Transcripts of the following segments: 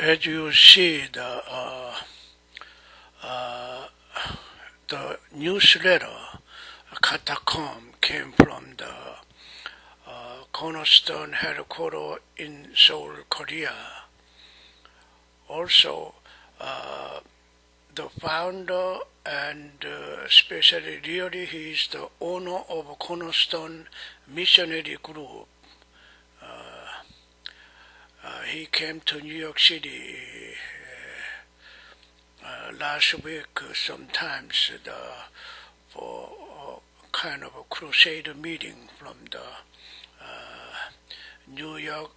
as you see, the newsletter Catacomb came from the Cornerstone headquarters in Seoul, Korea. Also, the founder and especially really he is the owner of Cornerstone Missionary Group. He came to New York City last week sometimes for kind of a crusade meeting from the New York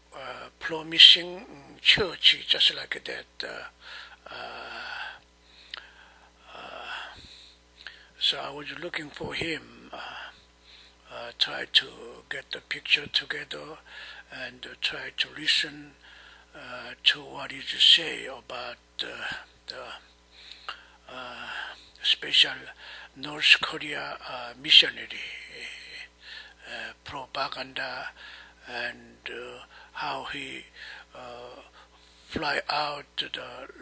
promising church, just like that. So I was looking for him, try to get the picture together and try to listen to what he say about the special North Korea missionary propaganda and how he fly out the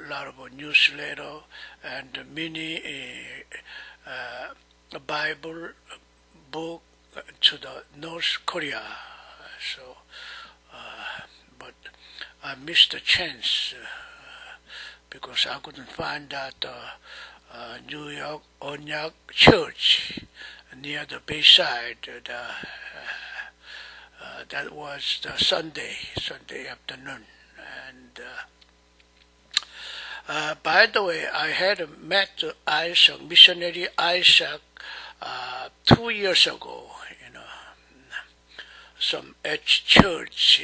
lot of newsletter and many Bible book to the North Korea. So, but I missed the chance because I couldn't find that New York Onyak Church near the Bayside. That was the Sunday afternoon. And by the way, I had met Isaac, Missionary Isaac, 2 years ago. Some H church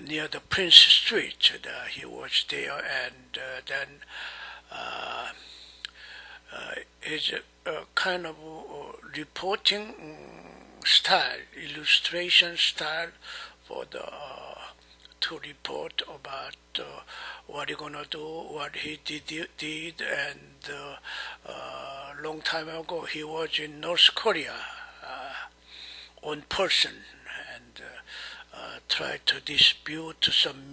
near the Prince Street. He was there, and then his kind of reporting style, illustration style for the to report about what he gonna do, what he did, and long time ago he was in North Korea on person and tried to dispute some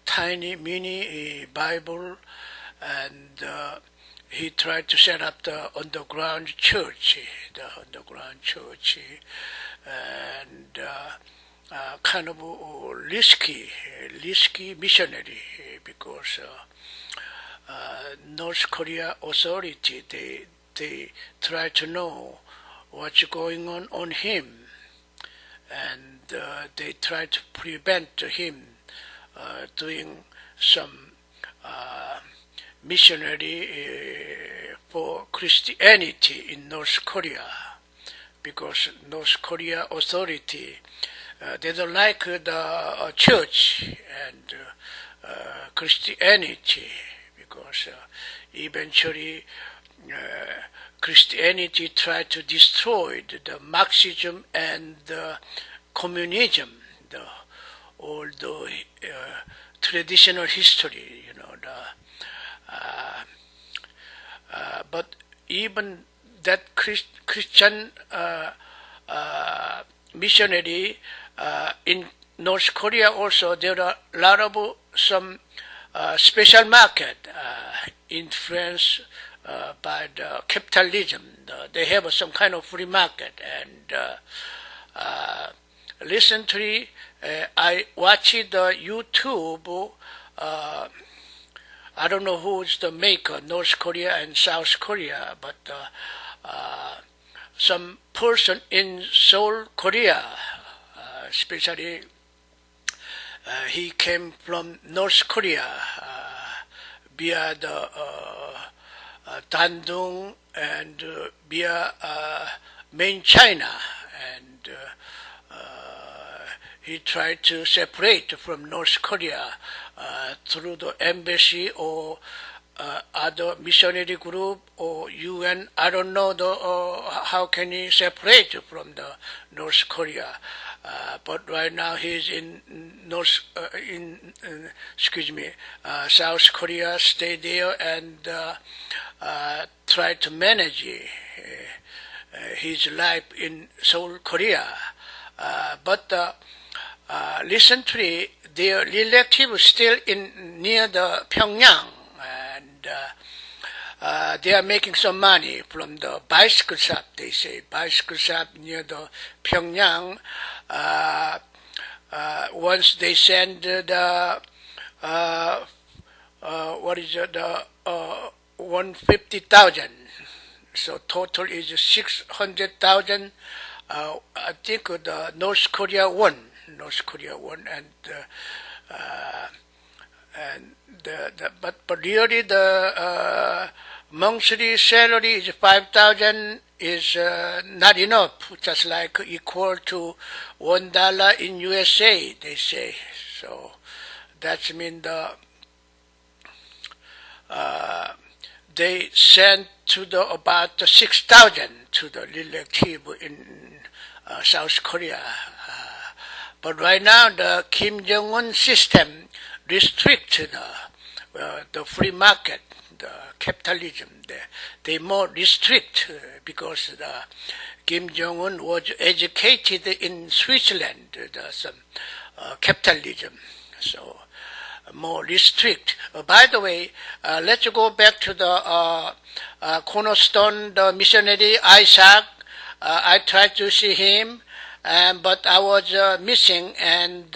tiny mini Bible, and he tried to set up the underground church, and kind of risky missionary because North Korea authority they try to know what's going on him, and they try to prevent him doing some missionary for Christianity in North Korea, because North Korea authority they don't like the church and Christianity, because eventually Christianity tried to destroy the Marxism and communism, all the traditional history, but even that Christian missionary in North Korea also, there are a lot of some special market influenced by the capitalism. They have some kind of free market, and recently I watched the YouTube. I don't know who's the maker, North Korea and South Korea, but some person in Seoul, Korea, especially he came from North Korea via the Dandong and via main China, and he tried to separate from North Korea through the embassy or other missionary group or UN. I don't know how can he separate from the North Korea. But right now he's in South Korea, stay there and try to manage his life in Seoul, Korea. But recently their relative is still in near the Pyongyang, and they are making some money from the bicycle shop. They say bicycle shop near the Pyongyang. Once they send the what is it, the 150,000. So total is 600,000. I think the North Korea won. North Korea won, and but really the monthly salary is 5,000 is not enough. Just like equal to $1 in USA, they say. So that means they sent to the about 6,000 to the relative in South Korea. But right now the Kim Jong-un system restricts the free market, the capitalism. They more restrict because the Kim Jong-un was educated in Switzerland, some capitalism. So more restrict. By the way, let's go back to the cornerstone, the missionary Isaac. I tried to see him, but I was missing. And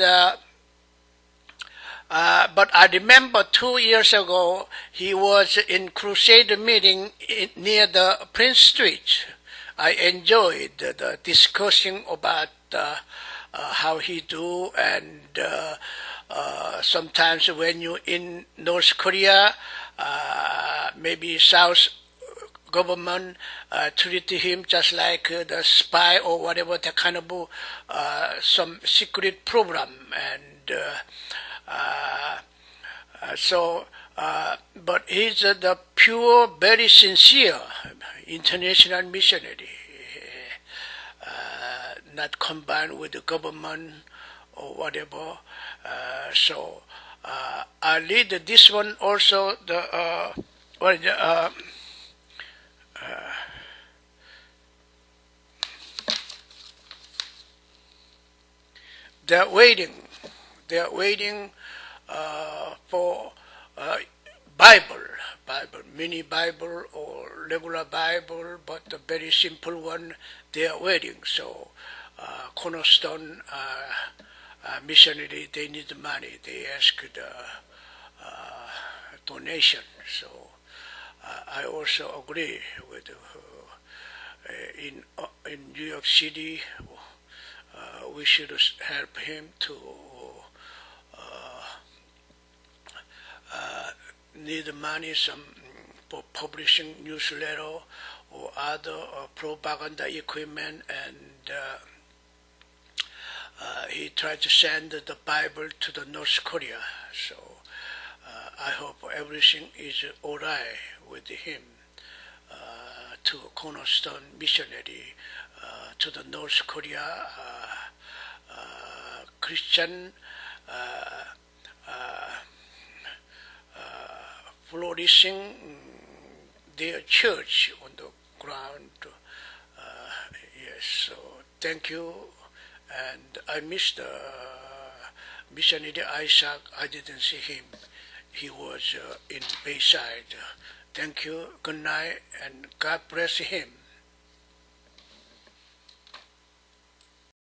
but I remember 2 years ago he was in crusade meeting near the Prince Street. I enjoyed the discussing about how he do, and sometimes when you in North Korea, maybe South government treat him just like the spy or whatever, the kind of some secret program, and but he's the pure, very sincere international missionary, not combined with the government or whatever. I read this one also, they're waiting. They're waiting for Bible, mini Bible or regular Bible, but the very simple one. They are waiting. So cornerstone missionary, they need money. They ask the donation. So I also agree with in New York City. We should help him to need money, some for publishing newsletter or other propaganda equipment, and he tried to send the Bible to the North Korea. So I hope everything is all right with him, to cornerstone missionary to the North Korea Christian flourishing their church on the ground. Yes, so thank you. And I missed Missionary Isaac. I didn't see him. He was in Bayside. Thank you. Good night, and God bless him.